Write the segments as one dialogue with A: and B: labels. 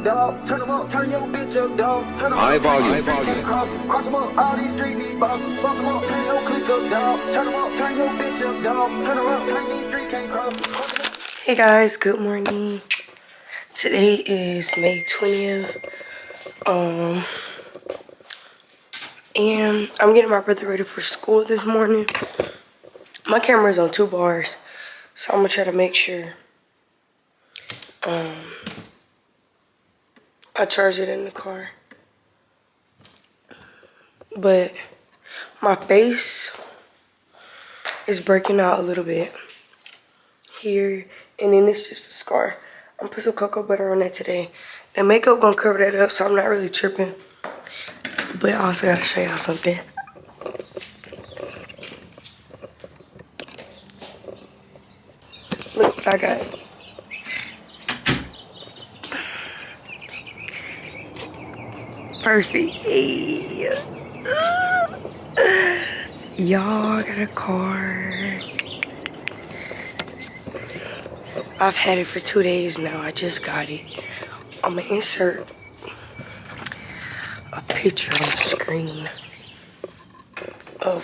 A: dog. Turn them up, turn your bitch up, dog. Turn them up.
B: High volume.
A: Cross them up, all these streets, these bosses. Cross them up, turn your click up, dog. Turn them up, turn your bitch up, dog. Turn them up, turn these streets, can't cross.
C: Hey guys, good morning. Today is May 20th. And I'm getting my brother ready for school this morning. My camera's on 2 bars, so I'm gonna try to make sure I charge it in the car. But my face is breaking out a little bit here, and then it's just a scar. I'm gonna put some cocoa butter on that today. The makeup gonna cover that up, so I'm not really tripping. But I also gotta show y'all something. Look what I got. Perfect. Hey. Y'all got a car. I've had it for 2 days now. I just got it. I'm gonna insert a picture on the screen of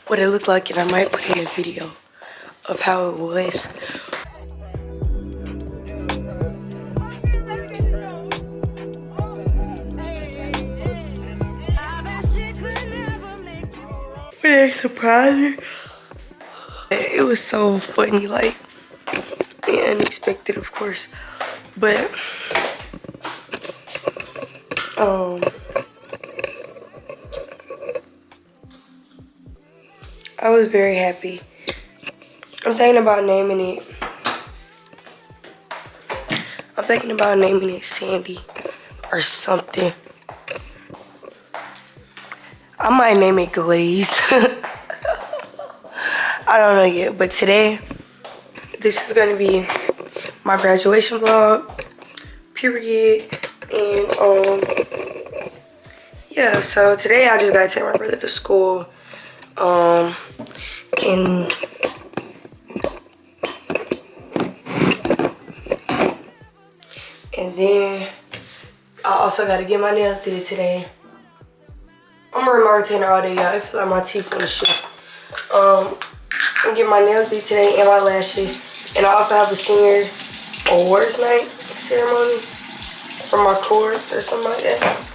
C: what it looked like, and I might put in a video of how it was. But it surprised me. It was so funny, like, and unexpected, of course. But I was very happy. I'm thinking about naming it. Sandy or something. I might name it Glaze. I don't know yet, but today, this is gonna be my graduation vlog, period. And yeah, so today I just gotta take my brother to school. And then I also gotta get my nails did today. I'm wearing my retainer all day, y'all. I feel like my teeth want to shoot. I'm getting my nails did today and my lashes. And I also have a senior awards night ceremony for my chorus or something like that.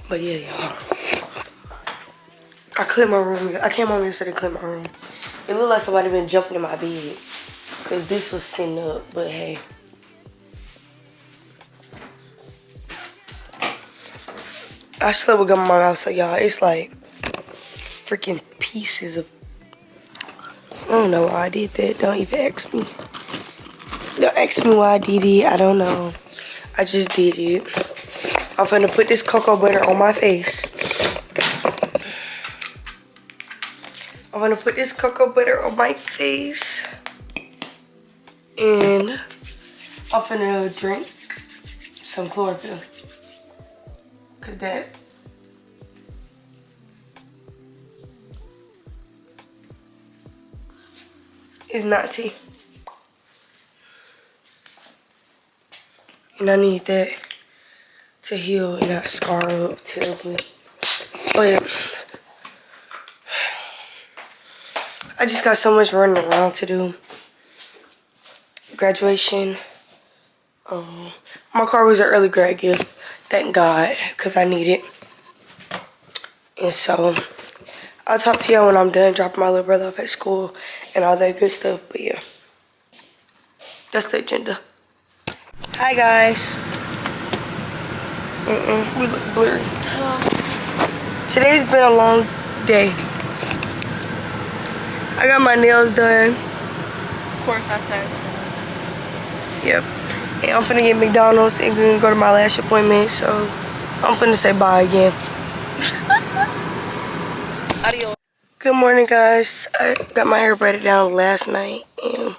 C: But yeah, y'all. I cleaned my room. I came home yesterday to clean my room. It looked like somebody been jumping in my bed, because this was sitting up, but hey. I slept with gum in my mouth, so y'all, it's like freaking pieces of... I don't know why I did that. Don't even ask me. Don't ask me why I did it. I don't know. I just did it. I'm finna put this cocoa butter on my face. I'm gonna put this cocoa butter on my face. And I'm finna drink some chlorophyll. Cause that is not tea. And I need that to heal and not scar up terribly. Oh yeah. I just got so much running around to do. Graduation. My car was an early grad gift. Thank God, because I need it. And so, I'll talk to y'all when I'm done dropping my little brother off at school and all that good stuff. But yeah, that's the agenda. Hi guys. We look blurry. Today's been a long day. I got my nails done.
B: course I take.
C: Yep. And I'm finna get McDonald's and gonna go to my last appointment, so I'm finna say bye again.
B: Adios.
C: Good morning, guys. I got my hair braided down last night, and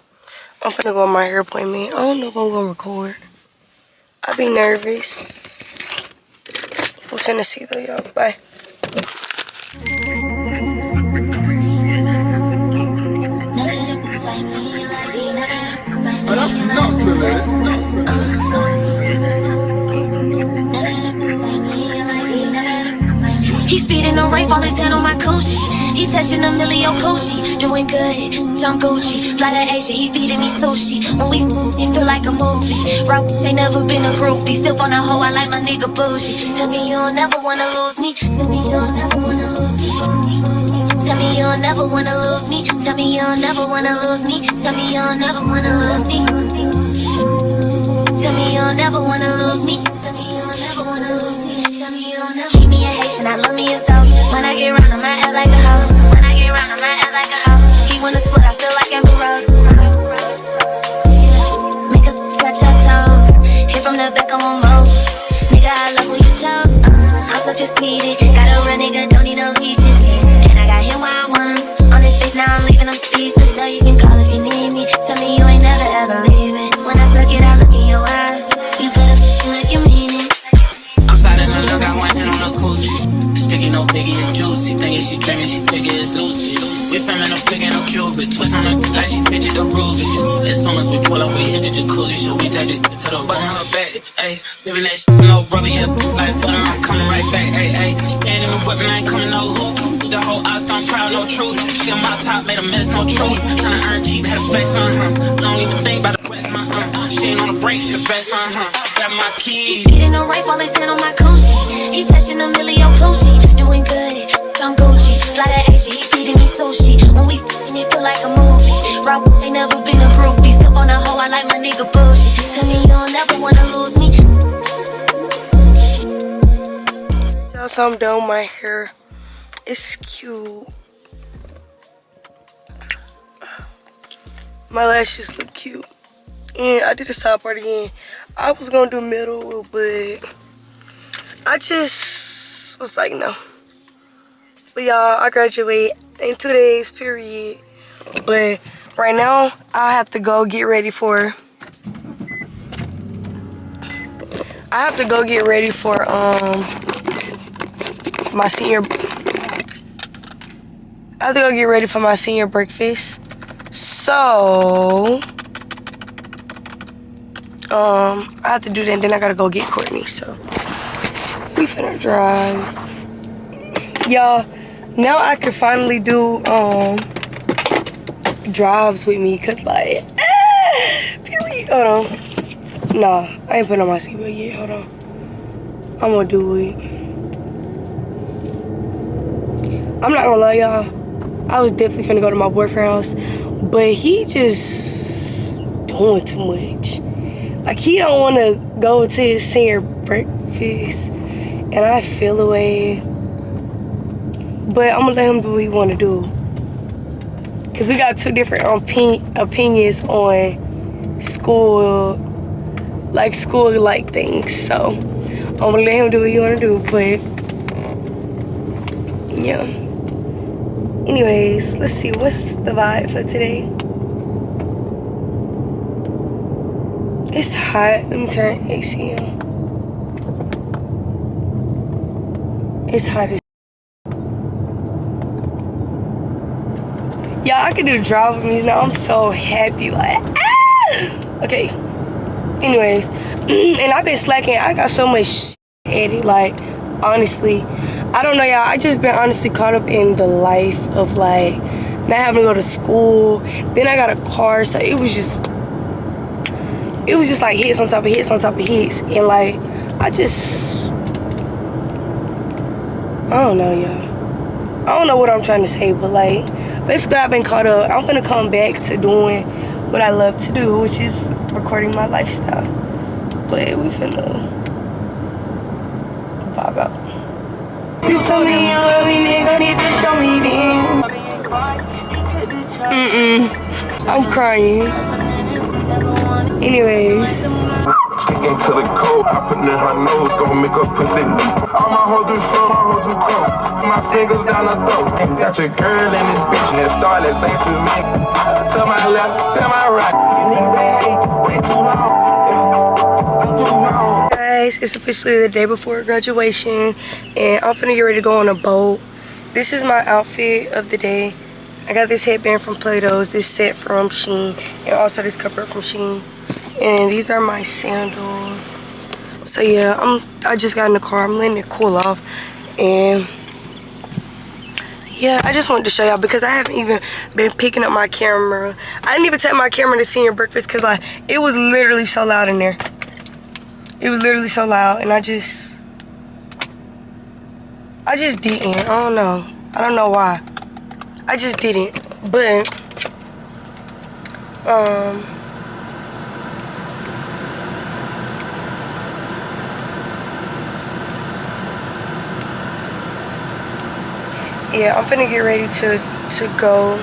C: I'm finna go on my hair appointment. I don't know if I'm gonna record. I be nervous. We're finna see though, y'all. Bye.
D: Oh, that's nuts,
E: He's speeding no rape, all his hand on my coochie. He touching a million coochie, doing good, jump Gucci. Fly to Asia, he feeding me sushi. When we it feel like a movie. Rock, ain't never been a groupie. Still on a hoe, I like my nigga bougie. Tell me you don't never wanna lose me. Tell me you don't never wanna lose me. Tell me you don't never wanna lose me. Tell me you don't never wanna lose me. Tell me you don't never wanna lose me. Tell me you don't never wanna lose me. Tell me you don't never wanna lose me. Tell me you don't never. Hate me a Haitian, I love me a soul. When I get round, I'ma act like a hoe. When I get round, I'ma act like a hoe. He wanna split, I feel like Amber Rose. Make a touch your toes. Hit from the back, I won't move. Nigga, I love when you choke. I'm so conceited. Got a real nigga, don't need no leeches. And I got him where I want him. On his face, now I'm leaving him speechless. So you can call if you need me. Tell me you ain't never ever leaving. When I suck it, I look in your eyes. You better like you mean it.
F: I'm sliding the look, I went in on the coochie. Sticky, no biggie and juicy. Thinking she dreaming, she figure it's Lucy. We filming no figure, no cupid. Twist on her like she fidget the Ruby. As soon as we pull up, we hit the jacuzzi. So we take this to the button her back. Ayy, living that shit, no rubber, yeah. Like butter, I'm coming right back. Ayy, ayy. Ain't even whipping, I ain't coming no hoop. The whole eyes don't proud, no truth. She on my top, made a mess, no truth. Tryna earn keep, had a flex on her. Don't even think about the rest, my she ain't on the break, she the best on her. Got my keys.
E: He's speeding no rape, all his hand on my coochie. He touching a million coochie, doing good, I'm Gucci. Fly to Asia, he feeding me sushi. When we f***ing, it feel like a movie. Rock, ain't never been a groupie. Still on a hoe, I like my nigga bougie. Tell me you don't never wanna lose me.
C: Y'all, so I'm done with my hair. It's cute. My lashes look cute. And I did a side part again. I was gonna do middle, but I just was like, no. But y'all, I graduate in 2 days, period. But right now, I have to go get ready for my senior. I have to go get ready for my senior breakfast. So I have to do that, and then I gotta go get Courtney. So we finna drive. Y'all, now I can finally do drives with me, cause like period. Hold on. Nah, I ain't putting on my seatbelt yet. Hold on. I'm gonna do it. I'm not gonna lie, y'all. I was definitely finna go to my boyfriend's house, but he just doing too much. Like, he don't wanna go to his senior breakfast, and I feel the way. But I'm gonna let him do what he wanna do. Cause we got two different opinions on school-like things. So I'm gonna let him do what he wanna do, but yeah. Anyways, let's see, what's the vibe for today? It's hot. Let me turn AC on. It's hot as y'all, I can do the drive with me now. I'm so happy, like, ah! Okay. Anyways, and I've been slacking. I got so much at it, like, honestly. I don't know, y'all. I just been honestly caught up in the life of, like, not having to go to school. Then I got a car, so it was just like hits on top of hits on top of hits. And, like, I don't know, y'all. I don't know what I'm trying to say, but, like, basically I've been caught up. I'm gonna come back to doing what I love to do, which is recording my lifestyle. But we finna vibe out. You told me you love me, nigga, need to show me then. I'm crying. Anyways.
B: Sticking to the code, I put in her nose, gon' make her pussy. All my hoes do slow, my hoes do cold. My fingers down her throat. Got your girl in this bitch, and started saying to me. To my left, to my right. You niggas ain't way too long. I'm too long.
C: Guys, it's officially the day before graduation, and I'm finna get ready to go on a boat. This is my outfit of the day. I got this headband from Plato's, this set from Shein, and also this cover from Shein. And these are my sandals. So yeah, I just got in the car. I'm letting it cool off. And yeah, I just wanted to show y'all because I haven't even been picking up my camera. I didn't even take my camera to senior breakfast because like it was literally so loud in there. It was literally so loud, and I just didn't. I don't know. I don't know why. I just didn't. But yeah, I'm finna get ready to go.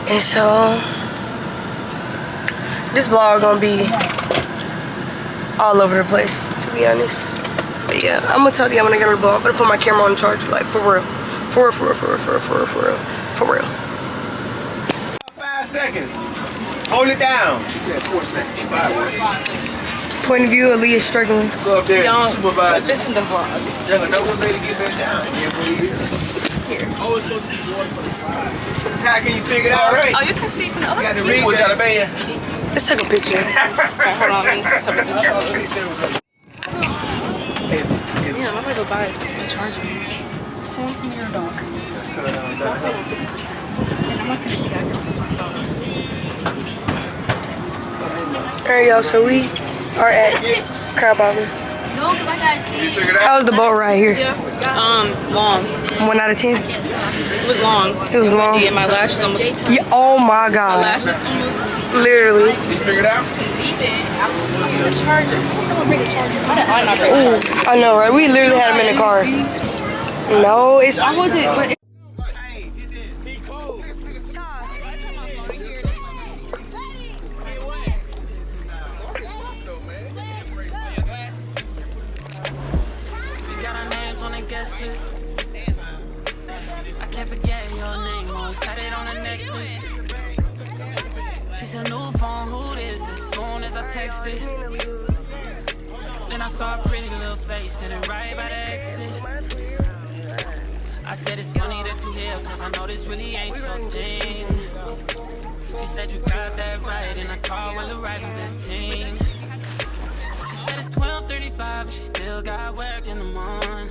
C: And so this vlog gonna be all over the place, to be honest. But yeah, I'm gonna tell you I'm gonna get on the boat. I'm gonna put my camera on the charger, like for real. For real.
G: 5 seconds. Hold it down. He said 4 seconds. 5
C: Point of view, Aaliyah struggling.
G: Go up there and supervise.
H: This in the vlog.
G: There's another way to get back down. Here. Oh, it's supposed to be water for the slide. Ty, can you figure it out? Right.
H: Oh, you can see from the other
G: Got the
H: side.
G: ring. What y'all band?
C: Let's take a picture.
H: Hold on, let me cover this. Yeah, I'm gonna go buy a charger. Same from your dog. And I'm not gonna get $5.
C: Alright, y'all, so we are at Crab Island.
H: No, because I got tea.
C: How's the boat ride here?
H: Long.
C: 1 out of 10?
H: It was long.
C: It was long.
H: Yeah, my lashes almost.
C: Yeah, oh my
H: My
C: god.
H: lashes almost.
C: Literally.
G: Did you figure it out?
H: The charger. I'm gonna bring the charger. I'm not bringing
C: Ooh, I know, right? We literally had him in the car. No, it's.
H: I wasn't. But
F: I can't forget your name, always had it on a necklace. She said, new phone, who this? As soon as I texted, then I saw a pretty little face, standing right by the exit. I said, it's funny that you here, cause I know this really ain't your thing. She said, you got that right, and I called while arriving 15. She said, it's 12:35, but she still got work in the morning.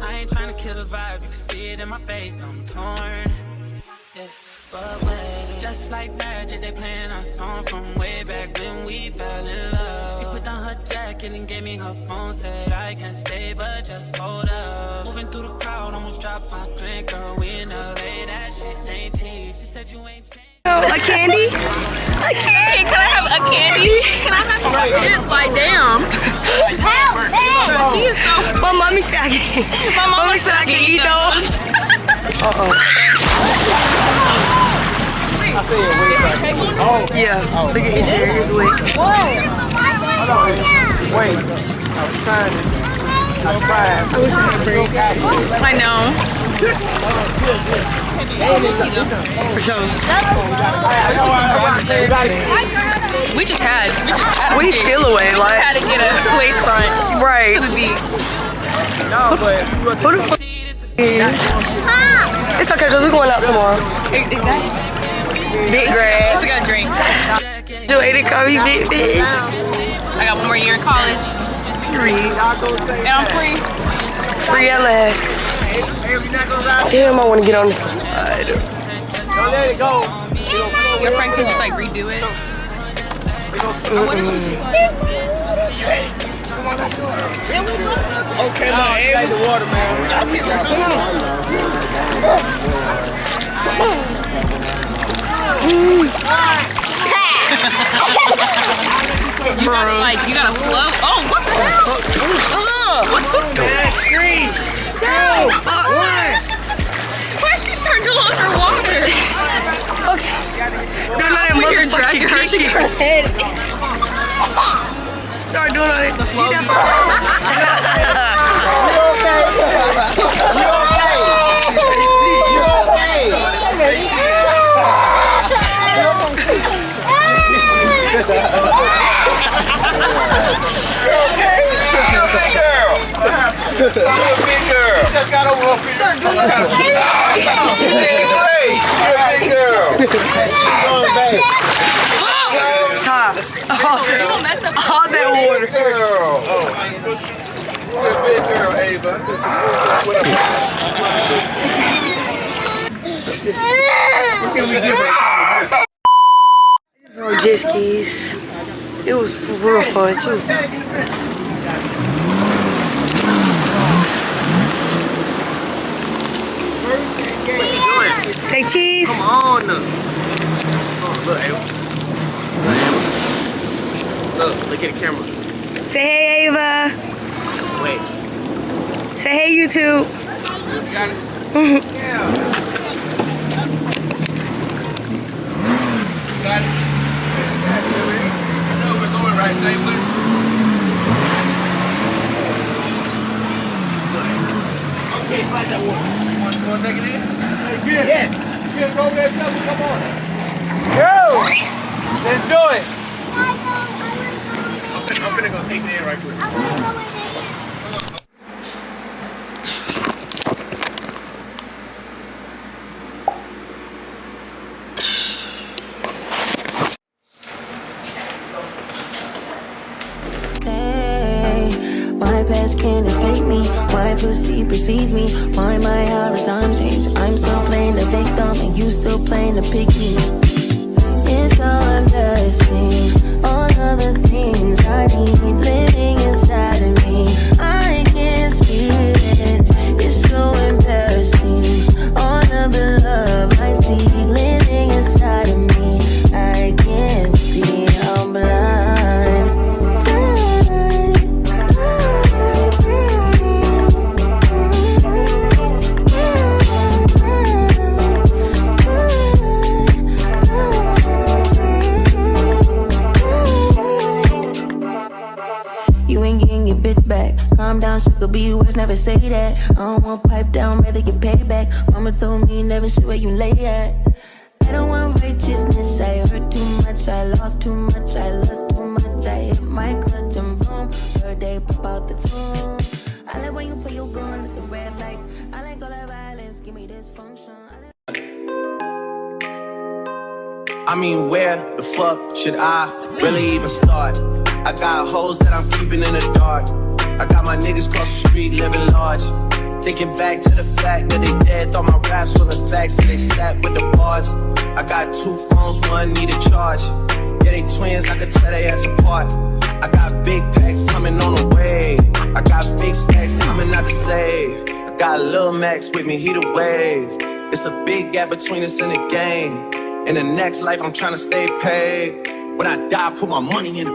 F: I ain't tryna kill the vibe, you can see it in my face, I'm torn. Yeah, but wait, just like magic, they playing our song from way back when we fell in love. She put down her jacket and gave me her phone, said I can't stay, but just hold up. Moving through the crowd, almost dropped my drink, girl, we in LA, that shit ain't cheap. She said you ain't changed.
C: A candy?
H: can I have a candy? Can I have some chips? Like, damn.
D: Help me!
H: She is so.
C: My mommy said I can.
H: My mama said I can eat those.
C: Yeah. Look at his hair, his wig.
G: Wait. I'm trying.
H: I know.
C: For sure.
H: We just had
C: We feel away,
H: We
C: like.
H: just had to get a place front
C: Right.
H: to the beach.
C: Who the fuck is? It's okay, because we're going out tomorrow.
H: Exactly.
C: Big grad.
H: We got drinks.
C: Joy to call me big fish.
H: I got one more year in college.
C: Period.
H: And I'm free.
C: Free at last. Damn, I want to get on this side.
G: Don't let it go.
H: Your friend can just like redo it. Or what if she just like...
G: Okay, man. Like the water, man.
H: You gotta float. Oh, what the hell? What the hell?
G: 3, 2, 1.
H: Why she start doing underwater?
C: Fuck, she's doing all that
H: You're dragging her, she her head.
C: Start doing all that.
H: The flow.
G: I'm a big girl. Just got over her feet. You're a big girl.
C: Top. All that water.
G: Girl. You're a big girl, Ava. What can we give her?
C: Jet skis. It was real fun too. Say cheese.
G: Come on. Look, Ava. Look at the camera.
C: Say hey, Ava.
G: Wait.
C: Say hey, YouTube.
G: You got us? Yeah. Got it? No, we're going right. Same place. Okay, find that one. You want to take it in? Yeah. Go over there, come on. Go! Let's do it. I'm gonna go take it in right quick.
E: My past can't escape me. My pussy precedes me. Why my how the times change? I'm still playing the victim and you still playing the pick me. It's so embarrassing. All of the things I need living inside of me. I can't see it. It's so embarrassing. All of the love I see living inside of me. I can't see. I'm blind. Calm down, sugar, be worse, never say that. I don't want pipe down, rather get paid back. Mama told me never say where you lay at. I don't want righteousness, I hurt too much, I lost too much, I lost too much. I hit my clutch and boom, third day pop out the tomb. I like when you put your gun at the red light. I like all that violence, give me this function.
I: I mean, where the fuck should I really even start? I got hoes that I'm keeping in the dark. I got my niggas across the street living large. Thinking back to the fact that they dead, thought my raps wasn't facts, so they sat with the bars. I got 2 phones, one need a charge. Yeah, they twins, I could tell they ass apart. I got big packs coming on the way. I got big stacks coming out to save. I got Lil Max with me, he the wave. It's a big gap between us in the game. In the next life, I'm trying to stay paid. When I die, put my money in the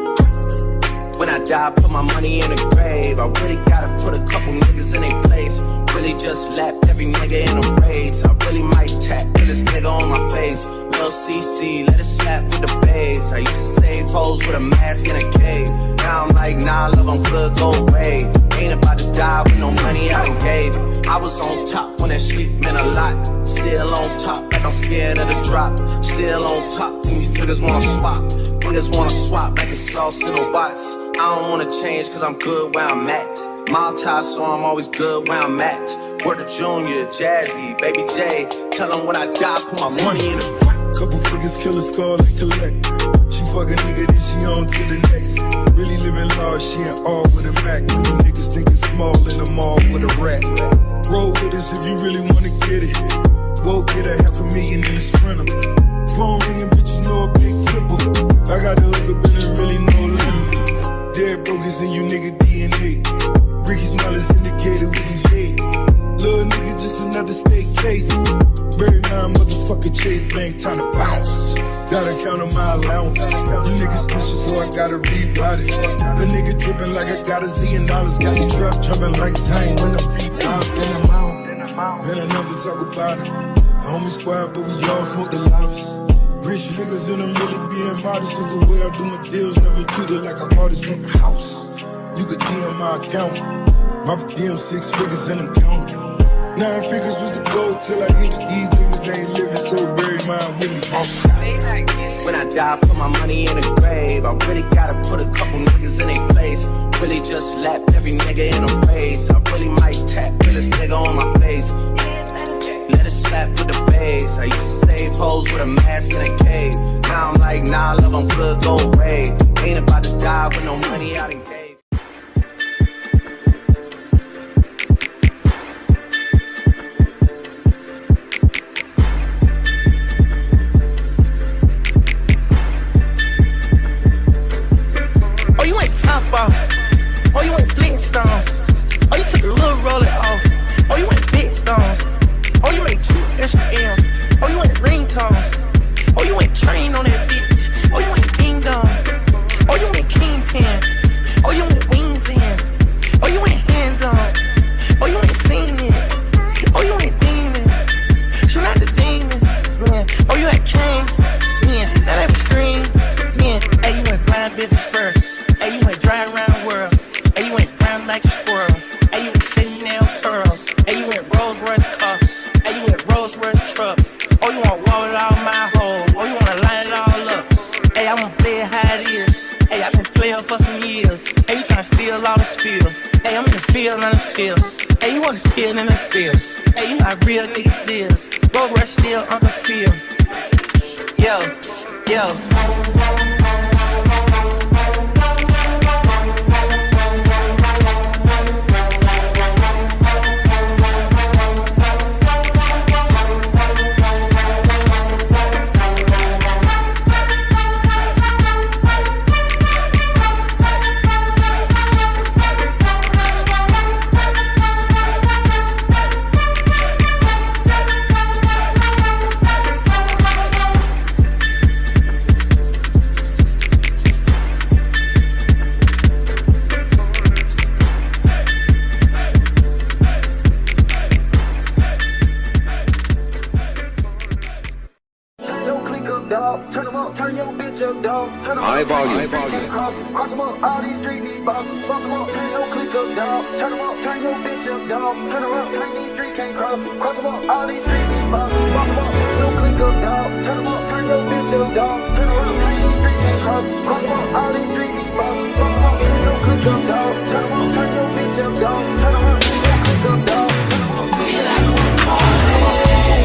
I: When I die, put my money in the grave. I really gotta put a couple niggas in their place. Really just lapped every nigga in a race. I really might tap this nigga on my face. Lil CC, let it slap with the babes. I used to save hoes with a mask in a cave. Now I'm like, nah, love, I'm good, go away. Ain't about to die with no money I done gave. I was on top when that shit meant a lot. Still on top, like I'm scared of the drop. Still on top, and these niggas wanna swap. Niggas wanna swap like it's sauce in a box. I don't wanna change cause I'm good where I'm at. Mob tie, so I'm always good where I'm at. Word to Junior, Jazzy, Baby J. Tell them when I die, put my money in the
J: couple figures, kill a scar like collect. She fuck a nigga, then she on to the next. Really living large, she ain't all with a Mac. When you niggas think it's small in the mall with a rat. Roll with us if you really wanna get it. Go get a $500,000 in the Sprinter. Phone ringing, bitches know a big triple. I got the hook up and there really no limit. Dead brokers in you nigga DNA. Ricky Smile is indicated with the J. Little nigga, just another state case. Bury my motherfucker Chase Bank, time to bounce. Gotta count on my allowance. You niggas vicious, so I gotta rebound it. The nigga drippin' like I got $1 zillion. Got the truck jumping like time when I'm rebound. Then I'm out. Man, I never talk about it. The homie squad, but we all smoke the loudest. Rich niggas in the middle being modest. Cause the way I do my deals, never treated like I bought this from the house. You could DM my account. My DM 6 figures and I'm counting. 9 figures was the goal till I hit it. These niggas ain't living, so bury mine with me.
I: When I die, put my money in the grave. I really gotta put a couple niggas in their place. Really just slap every nigga in a race. I really might tap realest nigga on my face. Let it slap with the bass. I used to save hoes with a mask in a cave. Now I'm like, nah, love, I'm good, go away. Ain't about to die with no money out in cave.
K: Oh, you ain't top off. Oh, you ain't Flintstones. Oh, you took a little roller off. Oh, you ain't big stones. Oh, you ain't 2 Instagram. Oh, you ain't ringtones. Oh, you ain't trained on that bitch. Oh, you ain't ding dong. Oh, you ain't kingpin. Oh, you ain't wings in. Oh, you ain't hands on. Oh, you ain't seen it. Oh, you ain't demon. Shoot out the demon. Man. Oh, you ain't king. Man. Now that was scream. Man. Hey, you ain't flying business first. Hey, you ain't dry around the world. Hey, you ain't brown like a squirrel. Hey, you ain't sitting nail pearls. Hey, you ain't Rolls Royce car. Hey, you ain't Rolls Royce truck. Oh, you want wall it all my hole. Oh, you wanna line it all up. Hey, I wanna play it how it is. Hey, I been playing for some years. Hey, you tryna steal all the spill. Hey, I'm in the field, not a pill. Hey, you want to spill in the spill. Hey, you not real niggas is. Rolls Royce still on the field. Yo, yo.
A: High volume. Cross them up, all these street these bosses. Bust them up, turn your click up, dog. Turn them up, turn your bitch up, dog. Turn around, turn these streets can't cross. Cross them up, all these street these bosses. Bust them up, turn your click up, dog. Turn them up, turn your bitch up, dog. Turn around, turn these streets can't cross. Cross them up, all these street these bosses. Bust them up, turn your click up, dog. Turn them up, turn your bitch up, dog. Turn around, turn your click up, dog.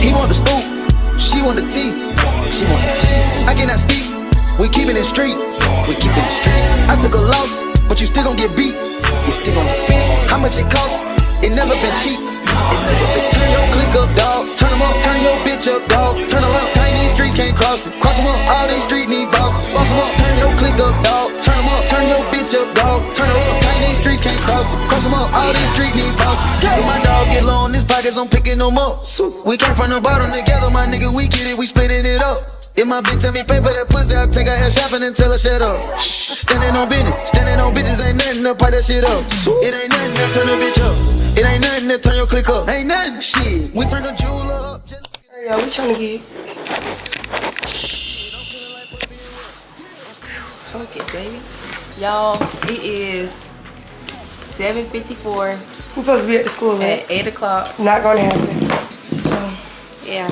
L: He want the scoop, she want the tea. She want the tea. I cannot speak. We keepin' it street. We keepin' it street. I took a loss, but you still gon' get beat. You still gon' get beat. How much it cost? It never been cheap. It never been. Turn your click up, dog. Turn them up, turn your bitch up, dog. Turn around, turn these streets can't cross it. Cross them up, all these street need bosses. Boss them up, turn your click up, dog. Turn them up, turn your bitch up, dog. Turn around, turn these streets can't cross it. Cross them up, all these street need bosses. When my dog get low in his pockets, I'm picking them up. We came from the bottom together, my nigga. We get it, we splitting it up. If my bitch tell me pay for that pussy, I'll take her ass shopping and tell her shut up. Standing on bitches ain't nothing to pipe that shit up. It ain't nothing to turn a bitch up. It ain't nothing to turn your click up. Ain't nothing, shit. We turn the jeweler up.
C: Yeah, we trying to get.
H: Focus, baby. Y'all, it is 7:54.
C: We supposed to be at the school
H: at 8 o'clock.
C: Not gonna happen. So,
H: yeah.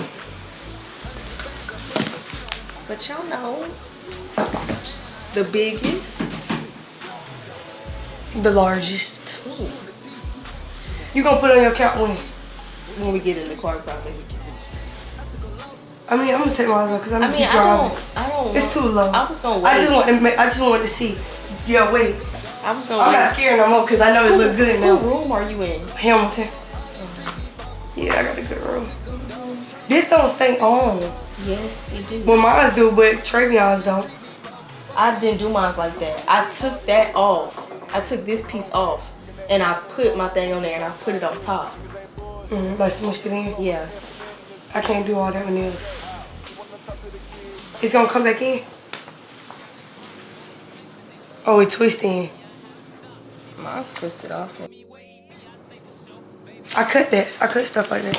H: But y'all know the biggest,
C: the largest. Ooh. You gonna put on your account
H: when we get in the car, probably.
C: I mean, I'm gonna take mine because I'm driving.
H: I don't.
C: It's too low.
H: I was gonna wait.
C: I just wanted to see. Yeah, wait.
H: I was gonna.
C: I'm not scared no more because I know it look good now.
H: What room are you in?
C: Hamilton. Yeah, I got a good room. This don't stay on.
H: Yes, it do.
C: Well, mine do, but Travion's don't.
H: I didn't do mine like that. I took that off. I took this piece off, and I put my thing on there, and I put it on top.
C: Like smushed it in?
H: Yeah.
C: I can't do all that with nails. It's gonna come back in? Oh, it twists in.
H: Mine's twisted off.
C: I cut that. I cut stuff like that.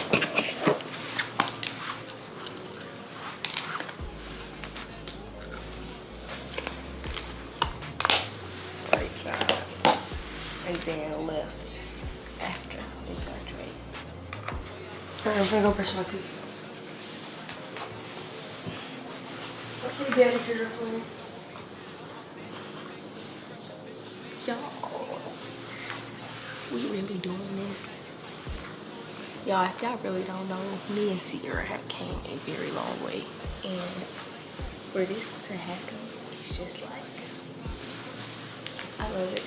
H: Right side. And then left after we graduate.
C: Alright, I'm gonna go brush my teeth. Okay, daddy, for your phone.
H: Y'all, we really doing this. Y'all, if y'all really don't know, me and Sierra have came a very long way. And for this to happen, it's just like, I love it.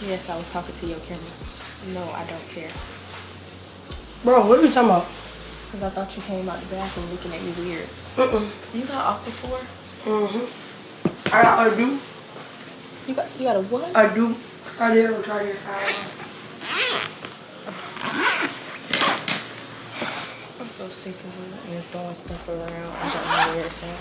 H: Yes, I was talking to your camera. No, I don't care.
C: Bro, what are you talking about?
H: Because I thought you came out the bathroom looking at me weird. You got off before?
C: I got a do.
H: You got a what?
C: I do. Try there.
H: I'm so sick of it and throwing stuff around. I don't know where it's at.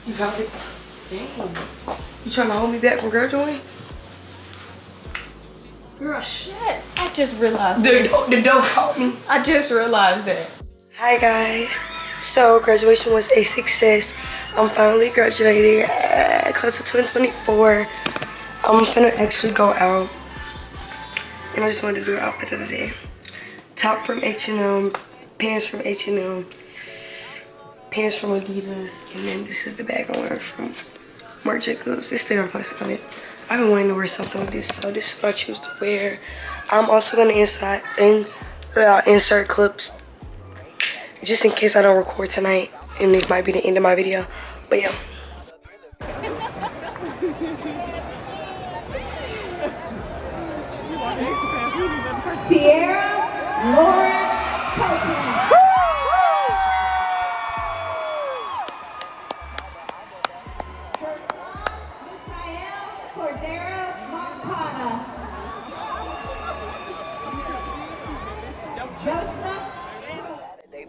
C: You found it? Damn. You trying to hold me back from graduating?
H: Girl, shit. I just realized
C: The door caught me.
H: I just realized that.
C: Hi guys. So graduation was a success. I'm finally graduating class of 2024. I'm finna actually go out. And I just wanted to do an outfit of the day. Top from H&M, pants from H&M, pants from Adidas, and then this is the bag I'm wearing from Marc Jacobs. It's still got plastic on it. I've been wanting to wear something with this, so this is what I choose to wear. I'm also gonna insert clips just in case I don't record tonight, and this might be the end of my video. But yeah.
M: Sierra Lauren Copeland.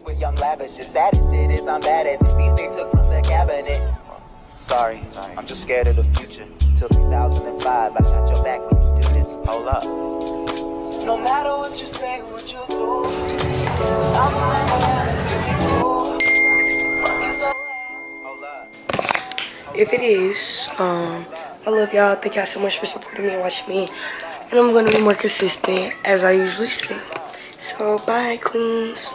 N: With young lavish, just sad as shit is I'm bad as it beats they took from the cabinet. Sorry, I'm just scared of the future. Till 2005, I got your back when you do this. Hold up. No matter what you say, what you do, I'm
C: If it is, I love y'all. Thank y'all so much for supporting me and watching me. And I'm gonna be more consistent as I usually say. So bye, queens.